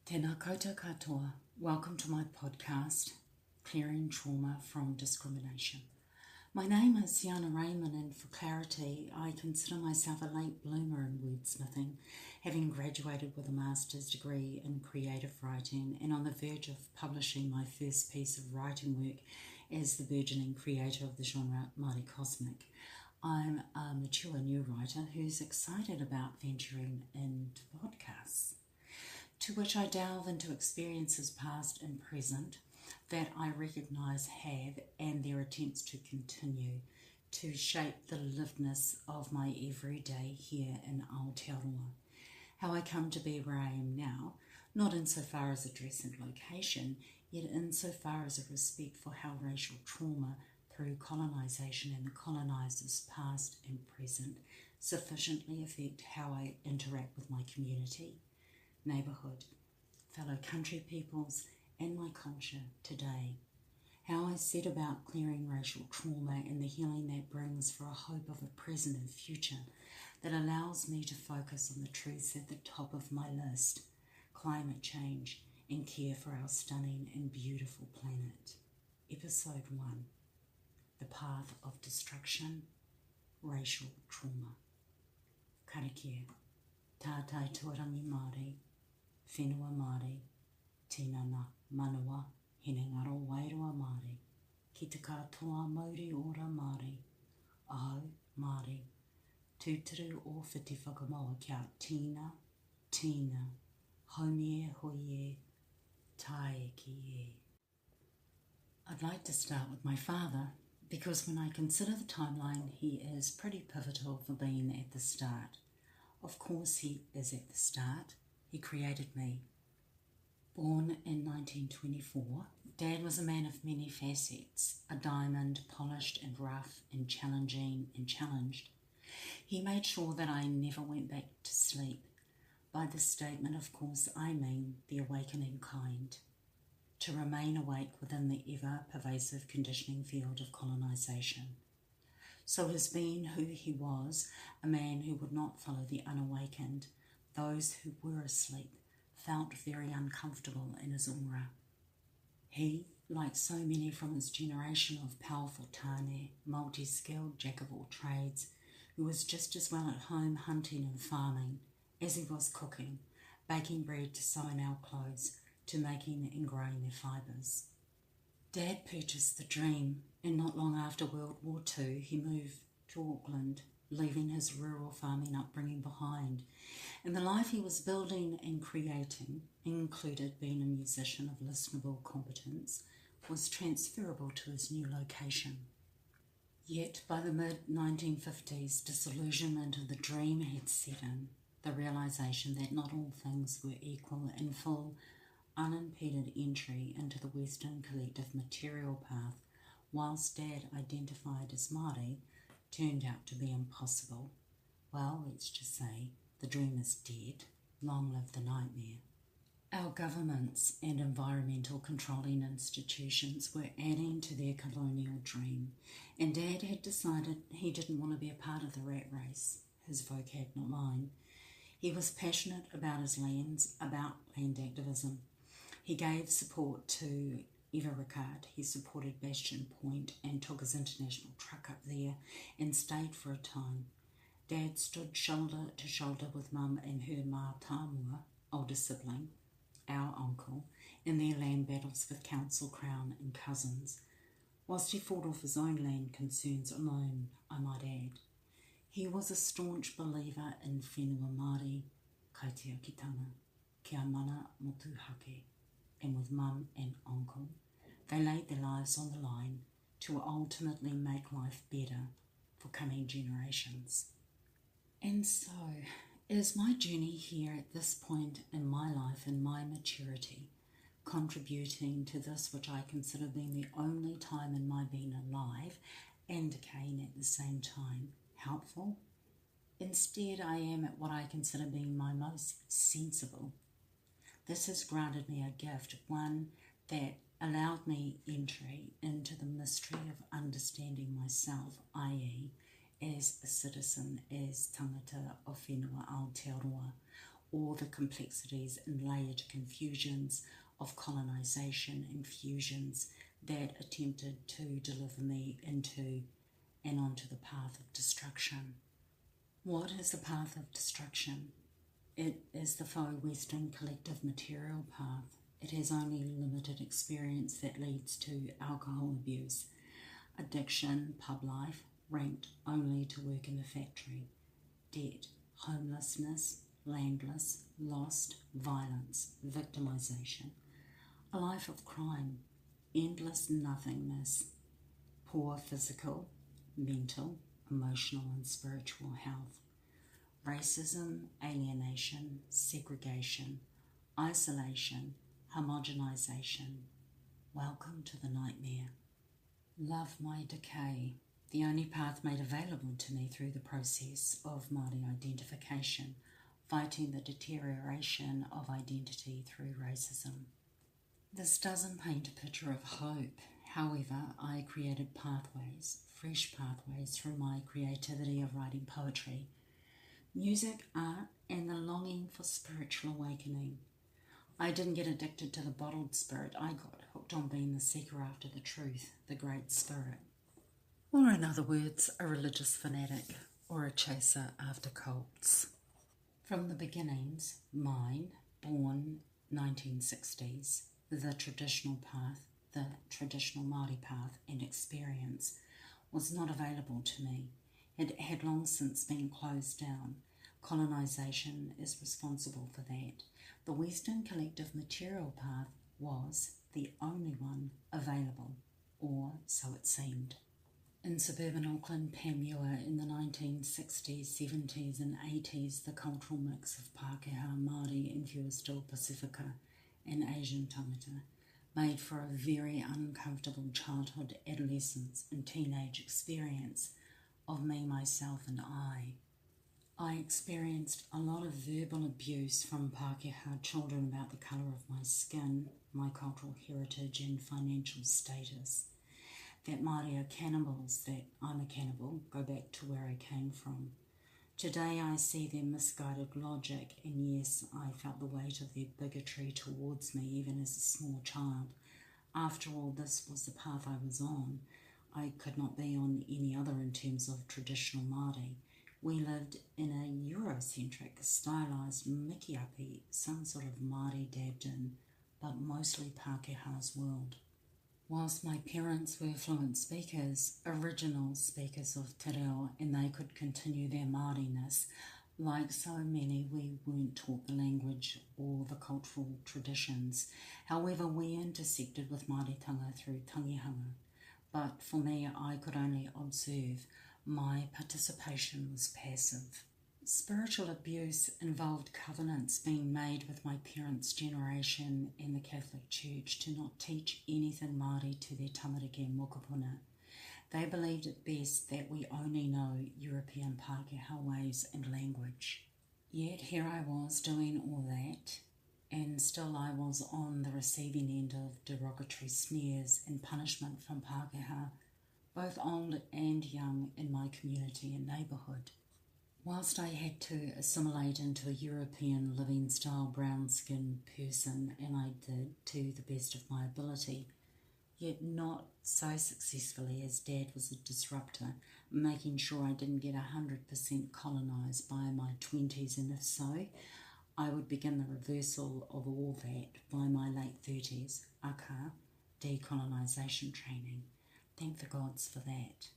Tēnā koutou katoa. Welcome to my podcast, Clearing Trauma from Discrimination. My name is Siana Raymond, and for clarity, I consider myself a late bloomer in wordsmithing, having graduated with a master's degree in creative writing and on the verge of publishing my first piece of writing work as the burgeoning creator of the genre Māori Cosmic. I'm a mature new writer who's excited about venturing into podcasts, to which I delve into experiences past and present that I recognise have and their attempts to continue to shape the livedness of my everyday here in Aotearoa. How I come to be where I am now, not insofar as address and location, yet insofar as a respect for how racial trauma through colonisation and the colonisers past and present sufficiently affect how I interact with my community, neighbourhood, fellow country peoples and my culture today. How I set about clearing racial trauma and the healing that brings for a hope of a present and future that allows me to focus on the truths at the top of my list: climate change and care for our stunning and beautiful planet. Episode 1, The Path of Destruction, Racial Trauma. Karakia, tātai tuarangi Māori, whenua Māori, tinana manawa, hinengaro wairua Māori, ki te katoa mauri ora Māori, ahau Māori, tūturu o whiti whakamaua kia tīna, haumie hoie, tae ki e. I'd like to start with my father, because when I consider the timeline, he is pretty pivotal for being at the start. Of course he is at the start. He created me. Born in 1924, Dad was a man of many facets, a diamond, polished and rough and challenging and challenged. He made sure that I never went back to sleep. By this statement, of course, I mean the awakening kind. To remain awake within the ever-pervasive conditioning field of colonisation. So his being who he was, a man who would not follow the unawakened, those who were asleep, felt very uncomfortable in his aura. He, like so many from his generation of powerful tāne, multi-skilled jack of all trades, who was just as well at home hunting and farming as he was cooking, baking bread to sewing our clothes, to making and growing their fibres. Dad purchased the dream, and not long after World War II, he moved to Auckland, leaving his rural farming upbringing behind. And the life he was building and creating, included being a musician of listenable competence, was transferable to his new location. Yet by the mid-1950s, disillusionment of the dream had set in, the realisation that not all things were equal and full, unimpeded entry into the Western collective material path, whilst Dad identified as Māori, turned out to be impossible. Well, let's just say the dream is dead. Long live the nightmare. Our governments and environmental controlling institutions were adding to their colonial dream, and Dad had decided he didn't want to be a part of the rat race, his vocab, not mine. He was passionate about his lands, about land activism. He gave support to Eva Ricard. He supported Bastion Point and took his international truck up there and stayed for a time. Dad stood shoulder to shoulder with Mum and her Mā Tāmua, older sibling, our uncle, in their land battles with Council Crown and cousins, whilst he fought off his own land concerns alone, I might add. He was a staunch believer in whenua Māori, kaitiakitanga, kia mana motuhake, and with Mum and Uncle, they laid their lives on the line to ultimately make life better for coming generations. And so, is my journey here at this point in my life and my maturity contributing to this which I consider being the only time in my being alive and decaying at the same time helpful? Instead, I am at what I consider being my most sensible. This has granted me a gift, one that allowed me entry into the mystery of understanding myself, i.e. as a citizen, as tangata o whenua Aotearoa, all the complexities and layered confusions of colonisation and fusions that attempted to deliver me into and onto the path of destruction. What is the path of destruction? It is the faux Western collective material path. It has only limited experience that leads to alcohol abuse, addiction, pub life, ranked only to work in a factory, debt, homelessness, landless, lost, violence, victimization, a life of crime, endless nothingness, poor physical, mental, emotional and spiritual health, racism, alienation, segregation, isolation, homogenization. Welcome to the nightmare. Love my decay, the only path made available to me through the process of Māori identification, fighting the deterioration of identity through racism. This doesn't paint a picture of hope. However, I created pathways, fresh pathways through my creativity of writing poetry, music, art, and the longing for spiritual awakening. I didn't get addicted to the bottled spirit. I got hooked on being the seeker after the truth, the great spirit. Or in other words, a religious fanatic or a chaser after cults. From the beginnings, mine, born 1960s, the traditional path, the traditional Māori path and experience was not available to me. It had long since been closed down. Colonisation is responsible for that. The Western collective material path was the only one available, or so it seemed. In suburban Auckland, Panmure, in the 1960s, 70s and 80s, the cultural mix of Pākehā, Māori, Infuestill, Pacifica and Asian tangata made for a very uncomfortable childhood, adolescence and teenage experience of me, myself and I experienced a lot of verbal abuse from Pākehā children about the colour of my skin, my cultural heritage and financial status. That Māori are cannibals, that I'm a cannibal, go back to where I came from. Today I see their misguided logic, and yes, I felt the weight of their bigotry towards me even as a small child. After all, this was the path I was on. I could not be on any other in terms of traditional Māori. We lived in a Eurocentric, stylised, mikiapi, some sort of Māori dabbed in, but mostly Pākehā's world. Whilst my parents were fluent speakers, original speakers of te reo, and they could continue their Māoriness, like so many, we weren't taught the language or the cultural traditions. However, we intersected with Māoritanga through tangihanga. But for me, I could only observe. My participation was passive. Spiritual abuse involved covenants being made with my parents' generation and the Catholic Church to not teach anything Māori to their tamariki and mokopuna. They believed it best that we only know European Pākehā ways and language. Yet here I was doing all that, and still I was on the receiving end of derogatory sneers and punishment from Pākehā, both old and young in my community and neighbourhood. Whilst I had to assimilate into a European living style brown-skinned person, and I did to the best of my ability, yet not so successfully as Dad was a disruptor, making sure I didn't get 100% colonised by my 20s, and if so, I would begin the reversal of all that by my late 30s, aka decolonisation training. Thank the gods for that.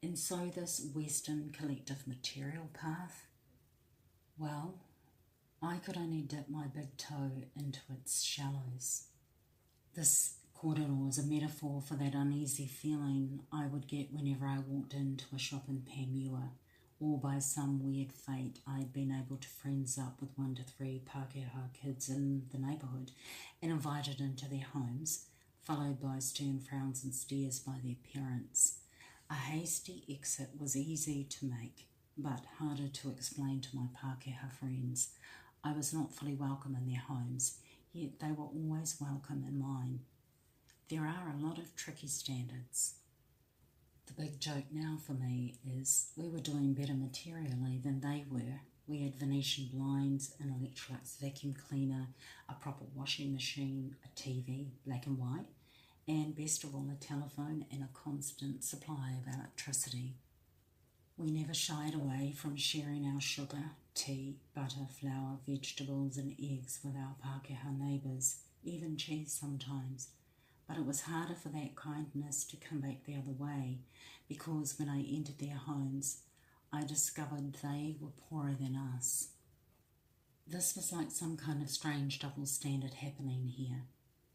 And so this Western collective material path, well, I could only dip my big toe into its shallows. This kōrero is a metaphor for that uneasy feeling I would get whenever I walked into a shop in Panmure, or by some weird fate I'd been able to friends up with 1 to 3 Pākehā kids in the neighbourhood and invited into their homes, followed by stern frowns and stares by their parents. A hasty exit was easy to make, but harder to explain to my Pākehā friends. I was not fully welcome in their homes, yet they were always welcome in mine. There are a lot of tricky standards. The big joke now for me is we were doing better materially than they were, We had Venetian blinds, an Electrolux vacuum cleaner, a proper washing machine, a TV, black and white, and best of all, a telephone and a constant supply of electricity. We never shied away from sharing our sugar, tea, butter, flour, vegetables and eggs with our Pākehā neighbours, even cheese sometimes. But it was harder for that kindness to come back the other way, because when I entered their homes, I discovered they were poorer than us. This was like some kind of strange double standard happening here.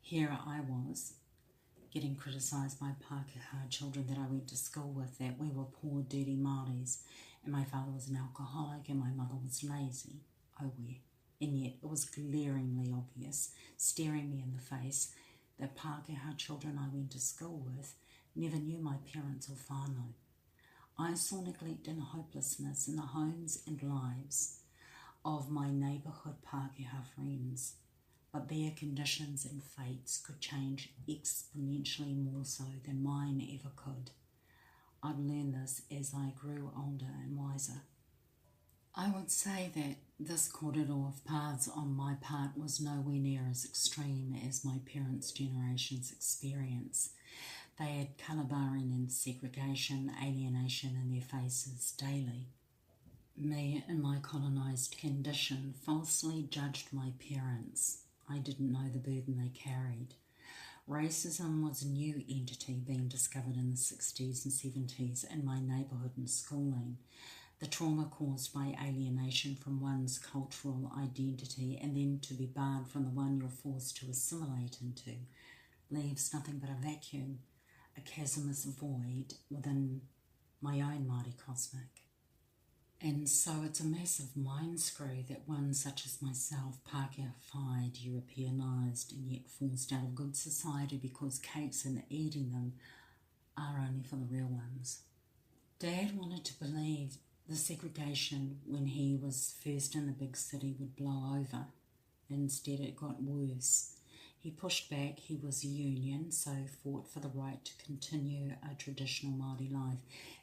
Here I was, getting criticised by Pākehā children that I went to school with, that we were poor, dirty Māoris, and my father was an alcoholic and my mother was lazy. Oh, and yet it was glaringly obvious, staring me in the face, that Pākehā children I went to school with never knew my parents or whānau. I saw neglect and hopelessness in the homes and lives of my neighbourhood Pākehā friends, but their conditions and fates could change exponentially more so than mine ever could. I'd learned this as I grew older and wiser. I would say that this corridor of paths on my part was nowhere near as extreme as my parents' generation's experience. They had colour barring and segregation, alienation in their faces daily. Me, in my colonised condition, falsely judged my parents. I didn't know the burden they carried. Racism was a new entity being discovered in the 60s and 70s in my neighbourhood and schooling. The trauma caused by alienation from one's cultural identity and then to be barred from the one you're forced to assimilate into leaves nothing but a vacuum, a chasmless void within my own Māori cosmic. And so it's a massive mind screw that one such as myself, Pākehā-fied, Europeanised, and yet forced out of good society because cakes and eating them are only for the real ones. Dad wanted to believe the segregation when he was first in the big city would blow over. Instead it got worse. He pushed back, he was a union, so fought for the right to continue a traditional Māori life,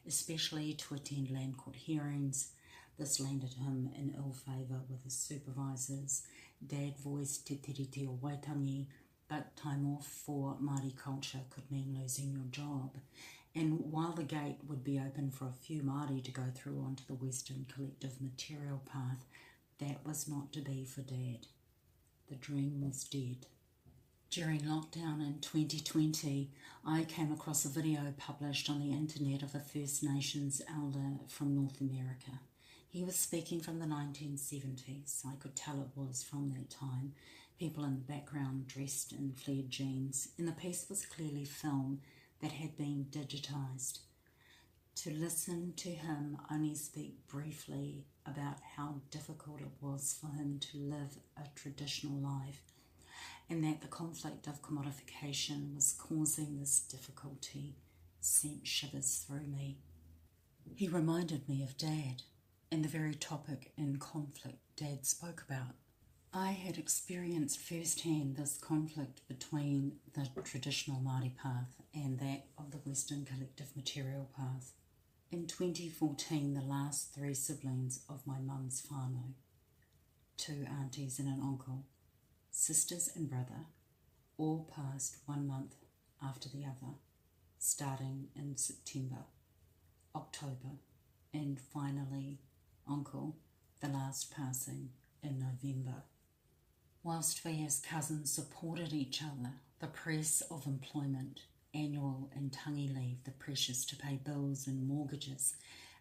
especially to attend land court hearings. This landed him in ill favour with his supervisors. Dad voiced te tiriti o Waitangi, but time off for Māori culture could mean losing your job. And while the gate would be open for a few Māori to go through onto the Western collective material path, that was not to be for Dad. The dream was dead. During lockdown in 2020, I came across a video published on the internet of a First Nations elder from North America. He was speaking from the 1970s. I could tell it was from that time. People in the background dressed in flared jeans, and the piece was clearly film that had been digitised. To listen to him only speak briefly about how difficult it was for him to live a traditional life, and that the conflict of commodification was causing this difficulty, sent shivers through me. He reminded me of Dad and the very topic and conflict Dad spoke about. I had experienced firsthand this conflict between the traditional Māori path and that of the Western collective material path. In 2014, the last three siblings of my mum's whānau, 2 aunties and an uncle, sisters and brother, all passed 1 month after the other, starting in September, October, and finally, uncle, the last passing in November. Whilst we as cousins supported each other, the press of employment, annual and tangi leave, the pressures to pay bills and mortgages,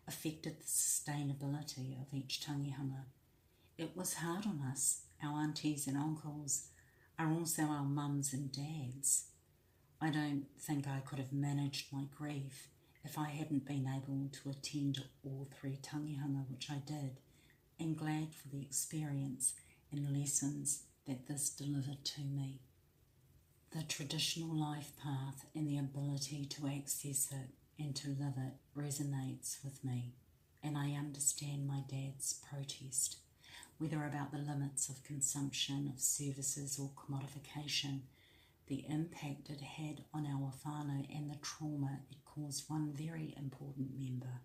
affected the sustainability of each tangihanga. It was hard on us. Our aunties and uncles are also our mums and dads. I don't think I could have managed my grief if I hadn't been able to attend all 3 tangihanga, which I did, and glad for the experience and lessons that this delivered to me. The traditional life path and the ability to access it and to live it resonates with me, and I understand my dad's protest, whether about the limits of consumption of services or commodification, the impact it had on our whānau and the trauma it caused one very important member,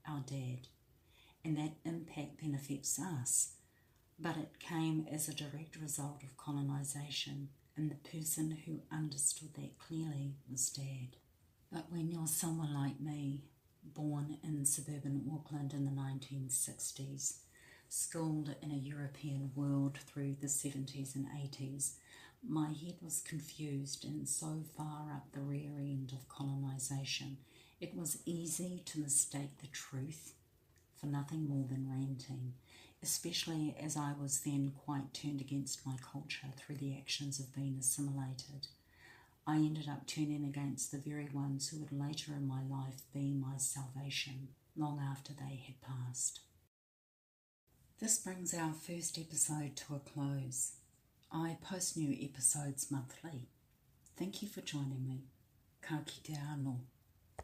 our dad, and that impact then affects us. But it came as a direct result of colonisation, and the person who understood that clearly was Dad. But when you're someone like me, born in suburban Auckland in the 1960s, schooled in a European world through the 70s and 80s, my head was confused and so far up the rear end of colonisation, it was easy to mistake the truth for nothing more than ranting, especially as I was then quite turned against my culture through the actions of being assimilated. I ended up turning against the very ones who would later in my life be my salvation, long after they had passed. This brings our first episode to a close. I post new episodes monthly. Thank you for joining me. Ka kite anō.